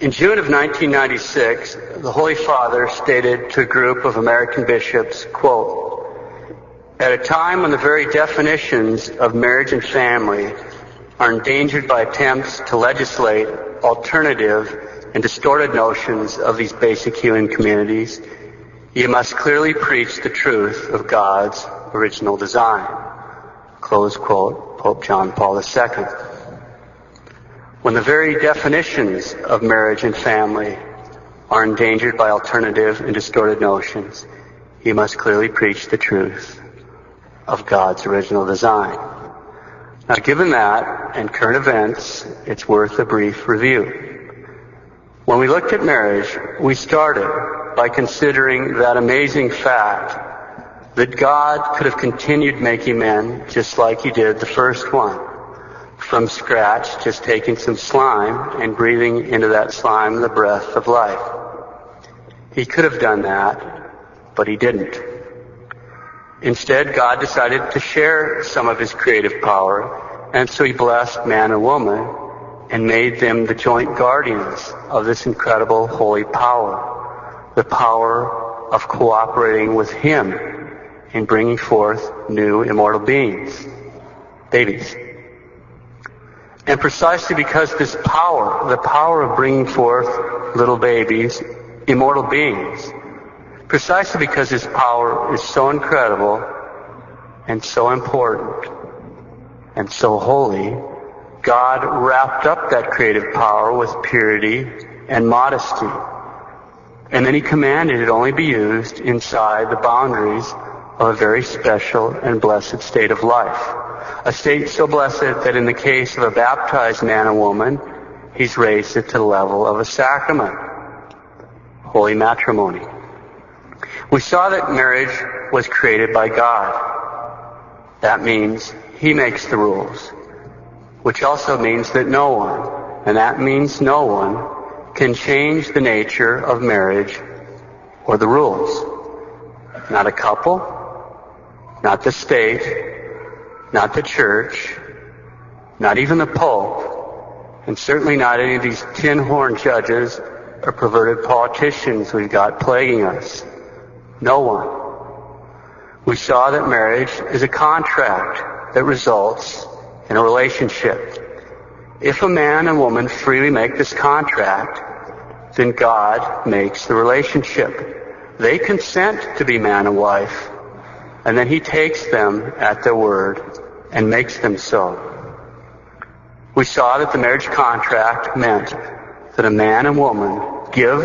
In June of 1996, the Holy Father stated to a group of American bishops, quote, "At a time when the very definitions of marriage and family are endangered by attempts to legislate alternative and distorted notions of these basic human communities, you must clearly preach the truth of God's original design." Close quote, Pope John Paul II. When the very definitions of marriage and family are endangered by alternative and distorted notions, you must clearly preach the truth of God's original design. Now, given that and current events, it's worth a brief review. When we looked at marriage, we started by considering that amazing fact that God could have continued making men just like He did the first one, from scratch, just taking some slime and breathing into that slime the breath of life. He could have done that, but He didn't. Instead, God decided to share some of His creative power, and so He blessed man and woman and made them the joint guardians of this incredible holy power, the power of cooperating with Him in bringing forth new immortal beings, babies. And precisely because this power, the power of bringing forth little babies, immortal beings, precisely because His power is so incredible and so important and so holy, God wrapped up that creative power with purity and modesty. And then He commanded it only be used inside the boundaries of a very special and blessed state of life. A state so blessed that in the case of a baptized man and woman, He's raised it to the level of a sacrament. Holy Matrimony. We saw that marriage was created by God. That means He makes the rules, which also means that no one, and that means no one, can change the nature of marriage or the rules. Not a couple, not the state, not the church, not even the Pope, and certainly not any of these tin-horn judges or perverted politicians we've got plaguing us. No one. We saw that marriage is a contract that results in a relationship. If a man and woman freely make this contract, then God makes the relationship. They consent to be man and wife, and then He takes them at their word and makes them so. We saw that the marriage contract meant that a man and woman give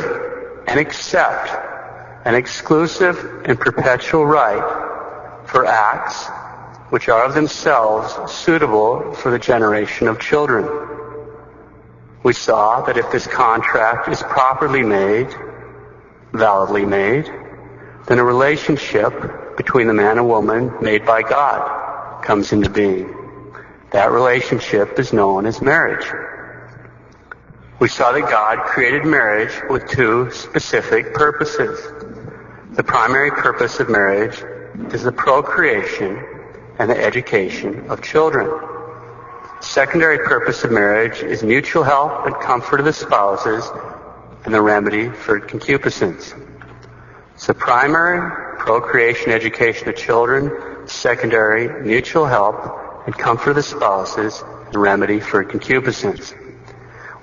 and accept an exclusive and perpetual right for acts which are of themselves suitable for the generation of children. We saw that if this contract is properly made, validly made, then a relationship between the man and woman made by God comes into being. That relationship is known as marriage. We saw that God created marriage with two specific purposes. The primary purpose of marriage is the procreation and the education of children. The secondary purpose of marriage is mutual help and comfort of the spouses and the remedy for concupiscence. So primary, procreation, education of children. Secondary, mutual help and comfort of the spouses and remedy for concupiscence.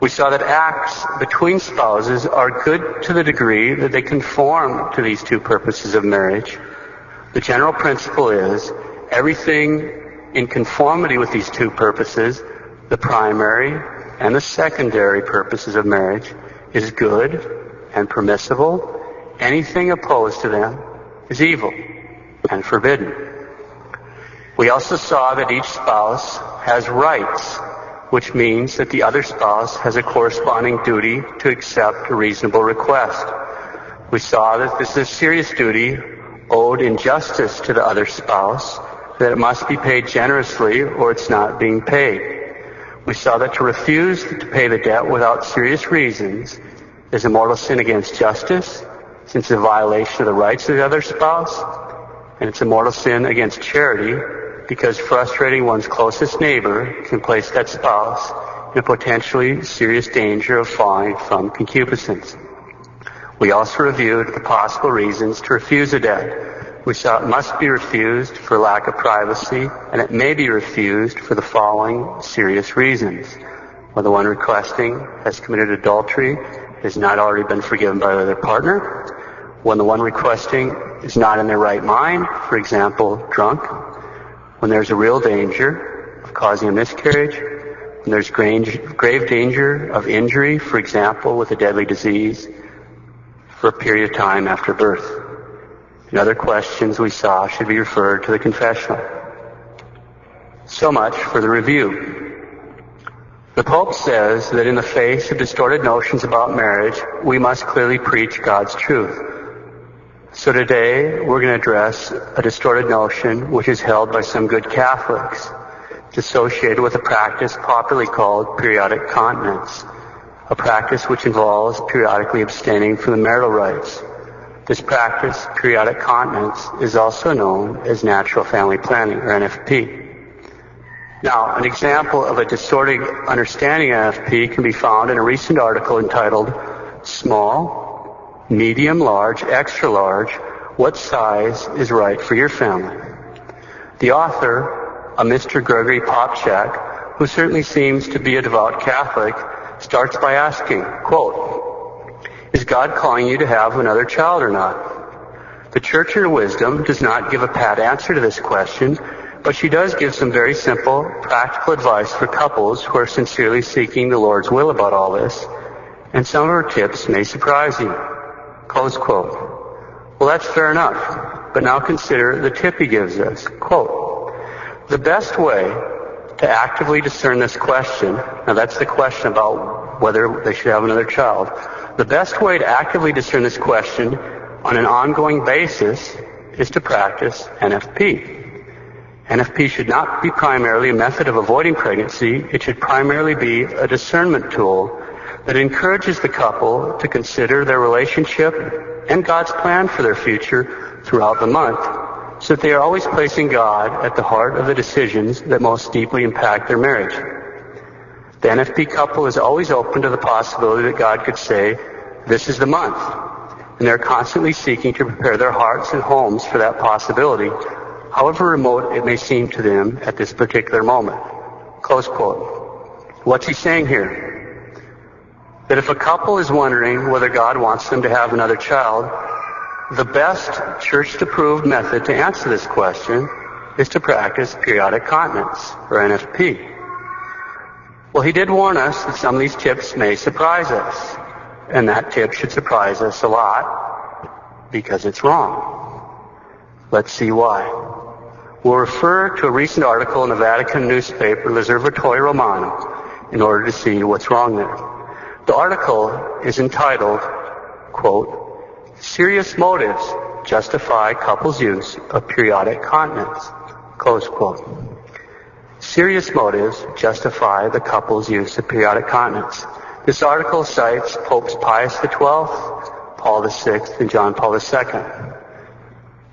We saw that acts between spouses are good to the degree that they conform to these two purposes of marriage. The general principle is everything in conformity with these two purposes, the primary and the secondary purposes of marriage, is good and permissible. Anything opposed to them is evil and forbidden. We also saw that each spouse has rights, which means that the other spouse has a corresponding duty to accept a reasonable request. We saw that this is a serious duty owed in justice to the other spouse, that it must be paid generously or it's not being paid. We saw that to refuse to pay the debt without serious reasons is a mortal sin against justice, since it's a violation of the rights of the other spouse, and it's a mortal sin against charity, because frustrating one's closest neighbor can place that spouse in a potentially serious danger of falling from concupiscence. We also reviewed the possible reasons to refuse a debt. We saw it must be refused for lack of privacy, and it may be refused for the following serious reasons. When the one requesting has committed adultery, has not already been forgiven by their partner. When the one requesting is not in their right mind, for example, drunk. When there's a real danger of causing a miscarriage. When there's grave danger of injury, for example, with a deadly disease, for a period of time after birth. And other questions we saw should be referred to the confessional. So much for the review. The Pope says that in the face of distorted notions about marriage, we must clearly preach God's truth. So today, we're going to address a distorted notion which is held by some good Catholics. It's associated with a practice popularly called periodic continence, a practice which involves periodically abstaining from the marital rites. This practice, periodic continence, is also known as natural family planning, or NFP. Now, an example of a distorted understanding of NFP can be found in a recent article entitled Small, Medium, Large, Extra Large, What Size is Right for Your Family? The author, a Mr. Gregory Popchak, who certainly seems to be a devout Catholic, starts by asking, quote, "Is God calling you to have another child or not?" The Church in her wisdom does not give a pat answer to this question, but she does give some very simple, practical advice for couples who are sincerely seeking the Lord's will about all this, and some of her tips may surprise you. Close quote. Well, that's fair enough, but now consider the tip he gives us. Quote, "The best way to actively discern this question," now that's the question about whether they should have another child, "the best way to actively discern this question on an ongoing basis is to practice NFP. NFP should not be primarily a method of avoiding pregnancy. It should primarily be a discernment tool that encourages the couple to consider their relationship and God's plan for their future throughout the month, so that they are always placing God at the heart of the decisions that most deeply impact their marriage. The NFP couple is always open to the possibility that God could say, 'This is the month,' and they're constantly seeking to prepare their hearts and homes for that possibility, however remote it may seem to them at this particular moment." Close quote. What's he saying here? That if a couple is wondering whether God wants them to have another child, the best church-approved method to answer this question is to practice periodic continence, or NFP. Well, he did warn us that some of these tips may surprise us, and that tip should surprise us a lot because it's wrong. Let's see why. We'll refer to a recent article in the Vatican newspaper, L'Osservatore Romano, in order to see what's wrong there. The article is entitled, quote, "Serious Motives Justify Couples' Use of Periodic Continence," close quote. Serious motives justify the couple's use of periodic continence. This article cites Popes Pius XII, Paul VI, and John Paul II.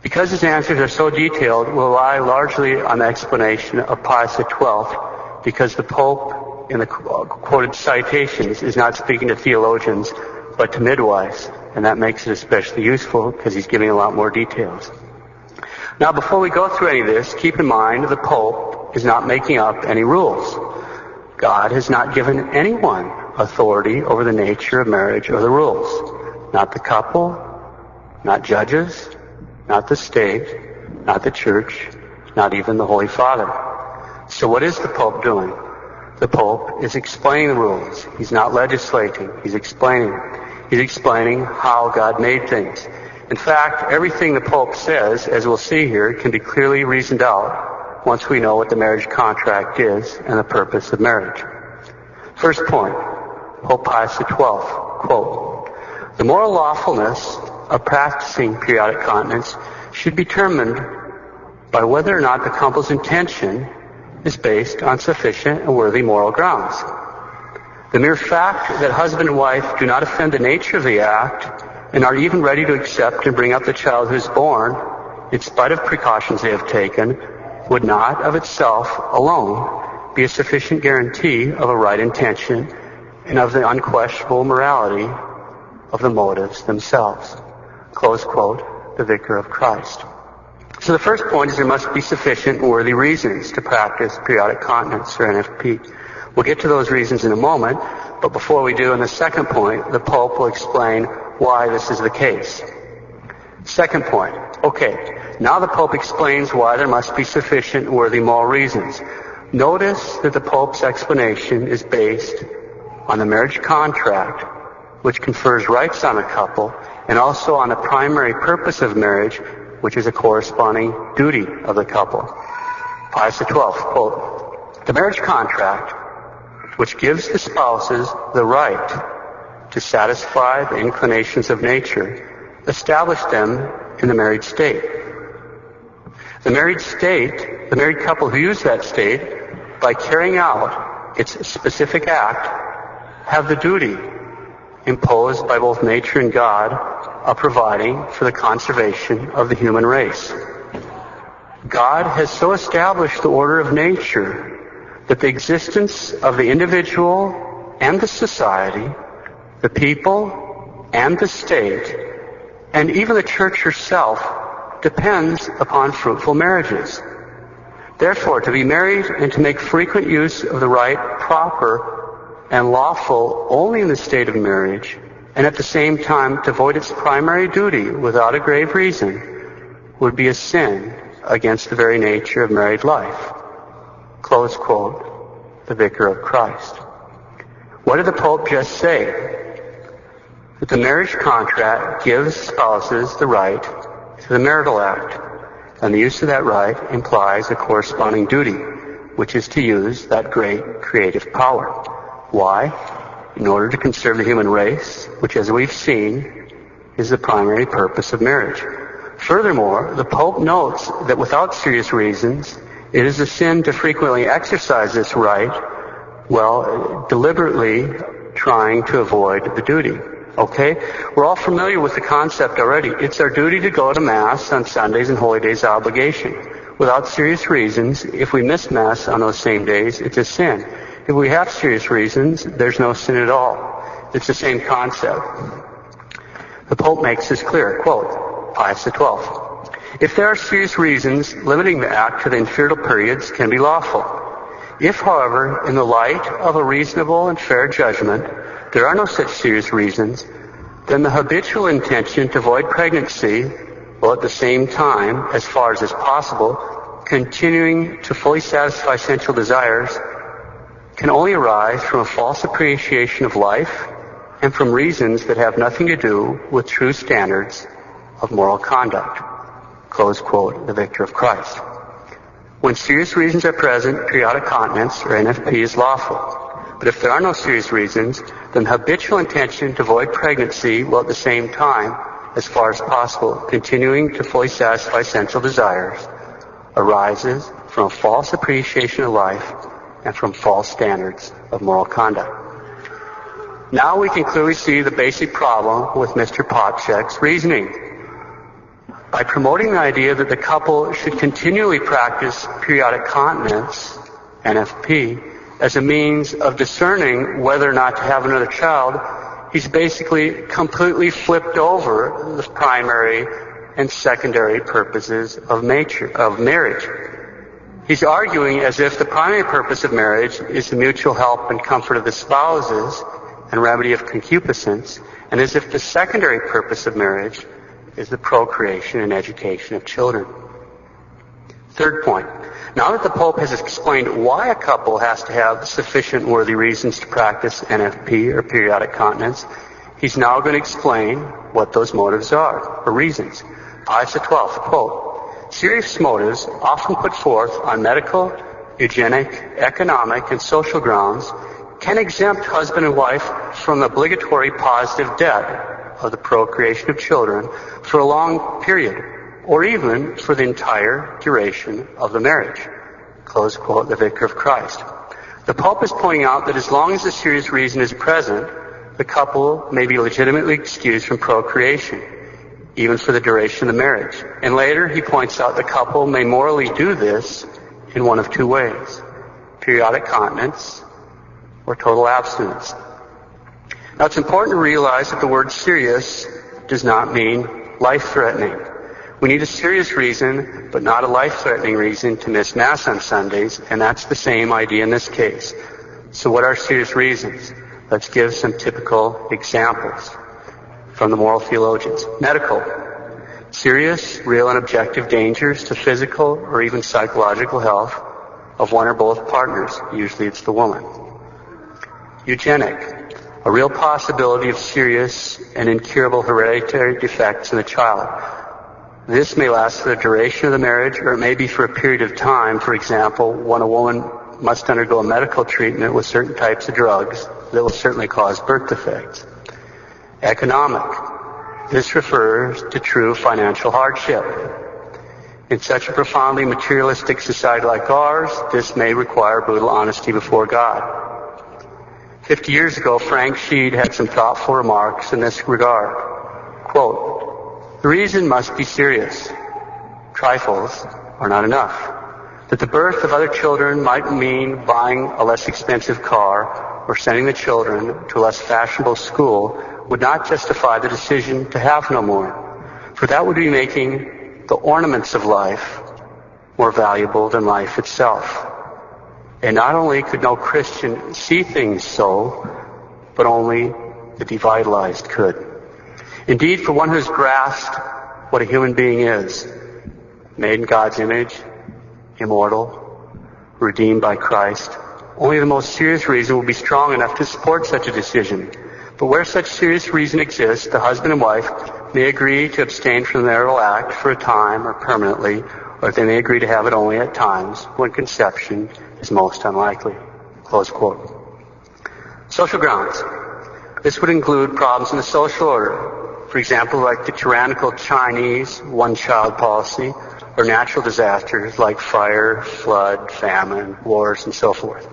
Because his answers are so detailed, we'll rely largely on the explanation of Pius XII, because the Pope in the quoted citations is not speaking to theologians, but to midwives, and that makes it especially useful because he's giving a lot more details. Now, before we go through any of this, keep in mind the Pope is not making up any rules. God has not given anyone authority over the nature of marriage or the rules. Not the couple, not judges, not the state, not the church, not even the Holy Father. So what is the Pope doing? The Pope is explaining the rules. He's not legislating. He's explaining. He's explaining how God made things. In fact, everything the Pope says, as we'll see here, can be clearly reasoned out once we know what the marriage contract is and the purpose of marriage. First point, Pope Pius XII, quote, "The moral lawfulness of practicing periodic continence should be determined by whether or not the couple's intention is based on sufficient and worthy moral grounds. The mere fact that husband and wife do not offend the nature of the act and are even ready to accept and bring up the child who is born, in spite of precautions they have taken, would not of itself alone be a sufficient guarantee of a right intention and of the unquestionable morality of the motives themselves. Close quote, the Vicar of Christ. So the first point is there must be sufficient and worthy reasons to practice periodic continence, or NFP. We'll get to those reasons in a moment, but before we do, in the second point, the Pope will explain why this is the case. Second point. Okay, now the Pope explains why there must be sufficient and worthy moral reasons. Notice that the Pope's explanation is based on the marriage contract, which confers rights on a couple, and also on the primary purpose of marriage, which is a corresponding duty of the couple. Pius XII, quote, "The marriage contract, which gives the spouses the right to satisfy the inclinations of nature, established them in the married state. The married couple who use that state, by carrying out its specific act, have the duty imposed by both nature and God of providing for the conservation of the human race. God has so established the order of nature that the existence of the individual and the society, the people and the state, and even the church herself depends upon fruitful marriages. Therefore, to be married and to make frequent use of the right, proper, and lawful only in the state of marriage, and at the same time to avoid its primary duty without a grave reason, would be a sin against the very nature of married life." Close quote, the Vicar of Christ. What did the Pope just say? That the marriage contract gives spouses the right to the marital act, and the use of that right implies a corresponding duty, which is to use that great creative power. Why? In order to conserve the human race, which, as we've seen, is the primary purpose of marriage. Furthermore, the Pope notes that without serious reasons, it is a sin to frequently exercise this right while deliberately trying to avoid the duty. Okay? We're all familiar with the concept already. It's our duty to go to Mass on Sundays and holy days, obligation. Without serious reasons, if we miss Mass on those same days, it's a sin. If we have serious reasons, there's no sin at all. It's the same concept. The Pope makes this clear. Quote, Pius XII, "If there are serious reasons, limiting the act to the inferior periods can be lawful. If, however, in the light of a reasonable and fair judgment, there are no such serious reasons, then the habitual intention to avoid pregnancy, while at the same time, as far as is possible, continuing to fully satisfy sensual desires, can only arise from a false appreciation of life and from reasons that have nothing to do with true standards of moral conduct." Close quote, the Vicar of Christ. When serious reasons are present, periodic continence, or NFP, is lawful. But if there are no serious reasons, then habitual intention to avoid pregnancy while at the same time, as far as possible, continuing to fully satisfy sensual desires, arises from a false appreciation of life and from false standards of moral conduct. Now we can clearly see the basic problem with Mr. Popczak's reasoning. By promoting the idea that the couple should continually practice periodic continence, NFP, as a means of discerning whether or not to have another child, he's basically completely flipped over the primary and secondary purposes of marriage. He's arguing as if the primary purpose of marriage is the mutual help and comfort of the spouses and remedy of concupiscence, and as if the secondary purpose of marriage is the procreation and education of children. Third point. Now that the Pope has explained why a couple has to have sufficient worthy reasons to practice NFP, or periodic continence, he's now going to explain what those motives are, or reasons. Pius XII, quote, "Serious motives, often put forth on medical, eugenic, economic, and social grounds, can exempt husband and wife from the obligatory positive debt of the procreation of children for a long period, or even for the entire duration of the marriage." Close quote, the Vicar of Christ. The Pope is pointing out that as long as a serious reason is present, the couple may be legitimately excused from procreation, even for the duration of the marriage. And later he points out the couple may morally do this in one of two ways. periodic continence, or total abstinence. Now, it's important to realize that the word serious does not mean life-threatening. We need a serious reason, but not a life-threatening reason to miss Mass on Sundays, and that's the same idea in this case. So what are serious reasons? Let's give some typical examples from the moral theologians. Medical. Serious, real, and objective dangers to physical or even psychological health of one or both partners. Usually it's the woman. Eugenic. A real possibility of serious and incurable hereditary defects in the child. This may last for the duration of the marriage, or it may be for a period of time. For example, when a woman must undergo a medical treatment with certain types of drugs that will certainly cause birth defects. Economic. This refers to true financial hardship. In such a profoundly materialistic society like ours, this may require brutal honesty before God. 50 years ago, Frank Sheed had some thoughtful remarks in this regard. Quote, "The reason must be serious. Trifles are not enough. That the birth of other children might mean buying a less expensive car or sending the children to a less fashionable school would not justify the decision to have no more, for that would be making the ornaments of life more valuable than life itself. And not only could no Christian see things so, but only the devitalized could. Indeed, for one who has grasped what a human being is, made in God's image, immortal, redeemed by Christ, only the most serious reason will be strong enough to support such a decision. But where such serious reason exists, the husband and wife may agree to abstain from the marital act for a time or permanently, or they may agree to have it only at times when conception is most unlikely." Close quote. Social grounds. This would include problems in the social order. For example, like the tyrannical Chinese one-child policy, or natural disasters like fire, flood, famine, wars, and so forth.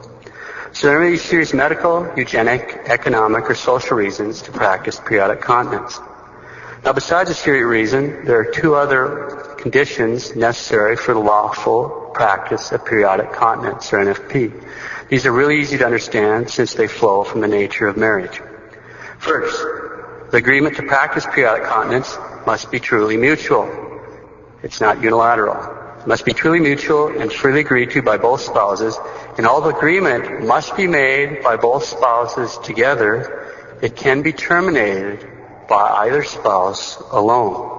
So there may be serious medical, eugenic, economic, or social reasons to practice periodic continence. Now, besides a serious reason, there are two other conditions necessary for the lawful practice of periodic continence, or NFP. These are really easy to understand since they flow from the nature of marriage. First, the agreement to practice periodic continence must be truly mutual. It's not unilateral. It must be truly mutual and freely agreed to by both spouses, and all the agreement must be made by both spouses together. It can be terminated by either spouse alone.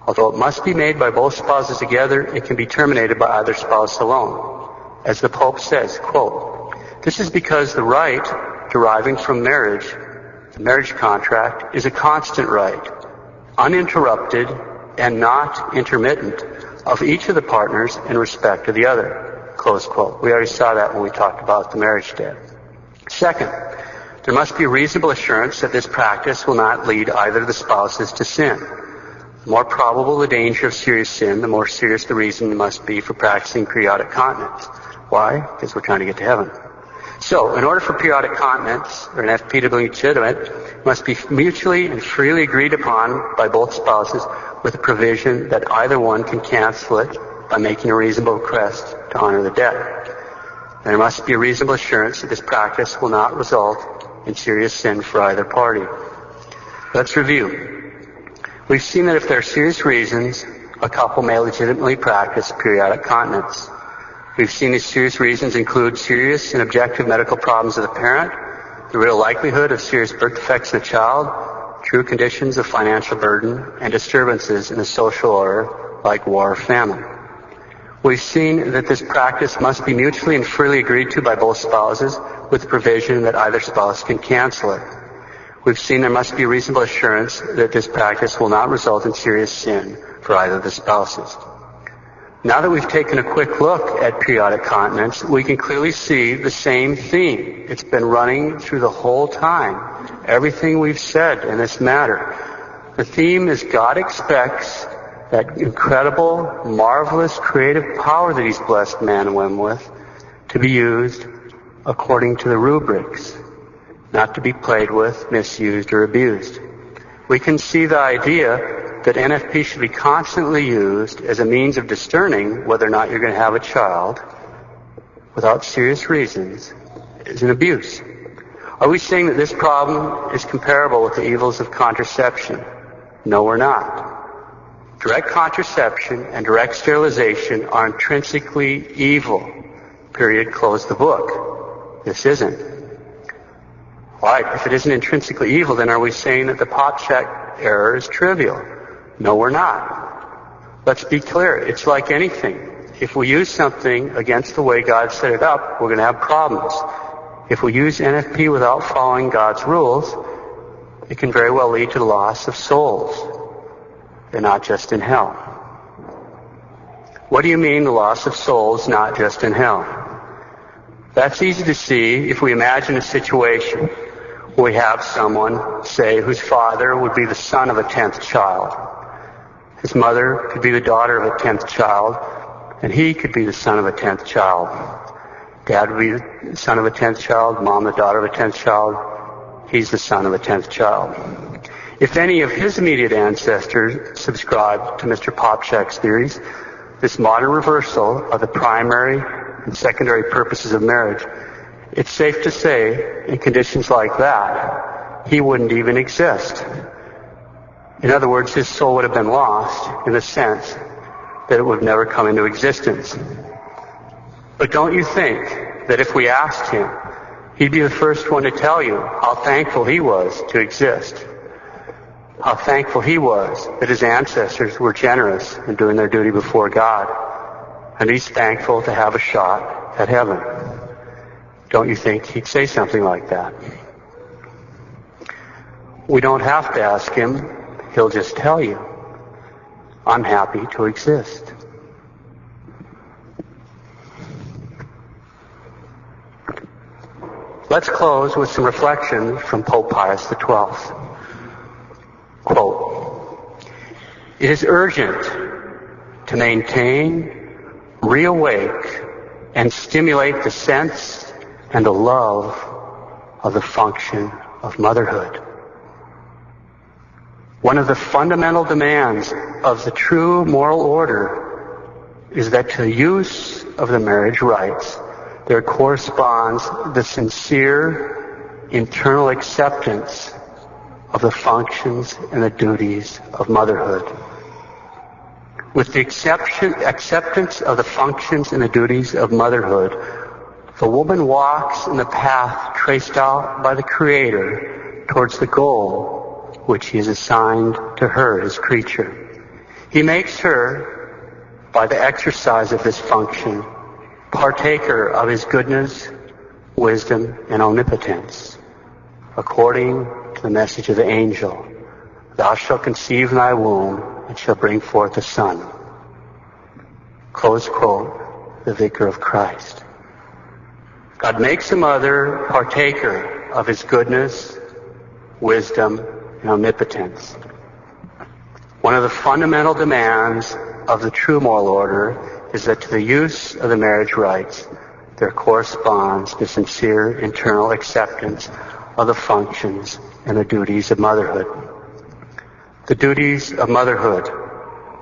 Although it must be made by both spouses together, it can be terminated by either spouse alone. As the Pope says, quote, "This is because the right deriving from marriage, the marriage contract, is a constant right, uninterrupted and not intermittent, of each of the partners in respect of the other." Close quote. We already saw that when we talked about the marriage debt. Second, there must be reasonable assurance that this practice will not lead either of the spouses to sin. The more probable the danger of serious sin, the more serious the reason must be for practicing periodic continence. Why? Because we're trying to get to heaven. So, in order for periodic continence, or an FP to be legitimate, it must be mutually and freely agreed upon by both spouses with the provision that either one can cancel it by making a reasonable request to honor the debt. There must be a reasonable assurance that this practice will not result in serious sin for either party. Let's review. We've seen that if there are serious reasons, a couple may legitimately practice periodic continence. We've seen these serious reasons include serious and objective medical problems of the parent, the real likelihood of serious birth defects in a child, true conditions of financial burden, and disturbances in the social order like war or famine. We've seen that this practice must be mutually and freely agreed to by both spouses with the provision that either spouse can cancel it. We've seen there must be reasonable assurance that this practice will not result in serious sin for either of the spouses. Now that we've taken a quick look at periodic continence, we can clearly see the same theme. It's been running through the whole time. Everything we've said in this matter. The theme is God expects that incredible, marvelous, creative power that He's blessed man and women with to be used according to the rubrics, not to be played with, misused, or abused. We can see the idea that NFP should be constantly used as a means of discerning whether or not you're going to have a child, without serious reasons is an abuse. Are we saying that this problem is comparable with the evils of contraception? No, we're not. Direct contraception and direct sterilization are intrinsically evil. Period. Close the book. This isn't. Right. If it isn't intrinsically evil, then are we saying that the Popczak error is trivial? No, we're not. Let's be clear. It's like anything. If we use something against the way God set it up, we're going to have problems. If we use NFP without following God's rules, it can very well lead to the loss of souls. They're not just in hell. What do you mean the loss of souls not just in hell? That's easy to see if we imagine a situation where we have someone, say, whose father would be the son of a 10th child. His mother could be the daughter of a 10th child, and he could be the son of a 10th child. Dad would be the son of a 10th child, mom the daughter of a 10th child, he's the son of a 10th child. If any of his immediate ancestors subscribe to Mr. Popczak's theories, this modern reversal of the primary and secondary purposes of marriage, it's safe to say, in conditions like that, he wouldn't even exist. In other words, his soul would have been lost in the sense that it would have never come into existence. But don't you think that if we asked him, he'd be the first one to tell you how thankful he was to exist? How thankful he was that his ancestors were generous in doing their duty before God. And he's thankful to have a shot at heaven. Don't you think he'd say something like that? We don't have to ask him. He'll just tell you, I'm happy to exist. Let's close with some reflection from Pope Pius XII. Quote, "It is urgent to maintain, reawake, and stimulate the sense and the love of the function of motherhood. One of the fundamental demands of the true moral order is that to the use of the marriage rites there corresponds the sincere internal acceptance of the functions and the duties of motherhood. With the acceptance of the functions and the duties of motherhood, the woman walks in the path traced out by the Creator towards the goal which He has assigned to her, His creature. He makes her, by the exercise of this function, partaker of His goodness, wisdom, and omnipotence. According to the message of the angel, thou shalt conceive in thy womb and shall bring forth a son. Close quote, the Vicar of Christ. God makes a mother partaker of His goodness, wisdom, and omnipotence. One of the fundamental demands of the true moral order is that to the use of the marriage rites there corresponds the sincere internal acceptance of the functions and the duties of motherhood. The duties of motherhood.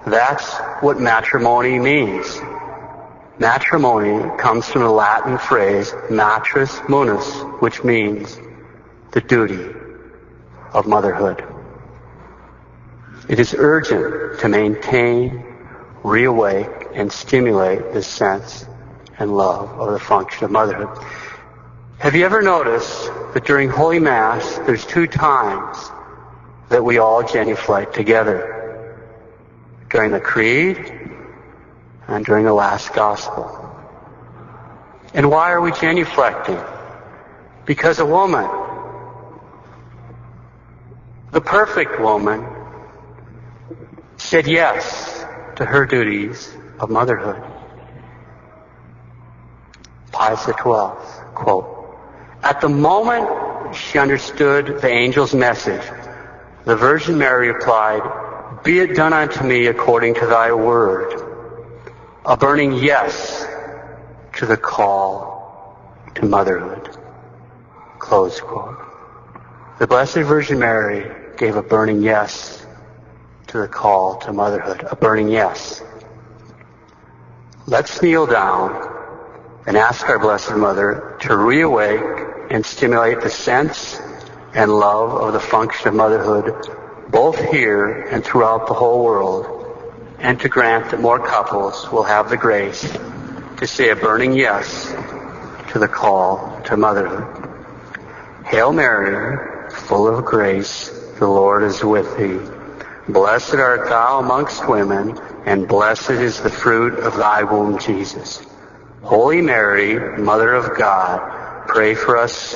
That's what matrimony means. Matrimony comes from the Latin phrase matris munus, which means the duty of motherhood. It is urgent to maintain, reawake, and stimulate this sense and love of the function of motherhood. Have you ever noticed that during Holy Mass there's 2 times that we all genuflect together? During the Creed and during the last Gospel. And why are we genuflecting? Because a woman, the perfect woman, said yes to her duties of motherhood. Pius XII, quote, "At the moment she understood the angel's message, the Virgin Mary replied, 'Be it done unto me according to thy word,' a burning yes to the call to motherhood." Close quote. The Blessed Virgin Mary gave a burning yes to the call to motherhood, a burning yes. Let's kneel down and ask our Blessed Mother to reawake and stimulate the sense and love of the function of motherhood, both here and throughout the whole world, and to grant that more couples will have the grace to say a burning yes to the call to motherhood. Hail Mary, full of grace, the Lord is with thee. Blessed art thou amongst women, and blessed is the fruit of thy womb, Jesus. Holy Mary, Mother of God, pray for us sinners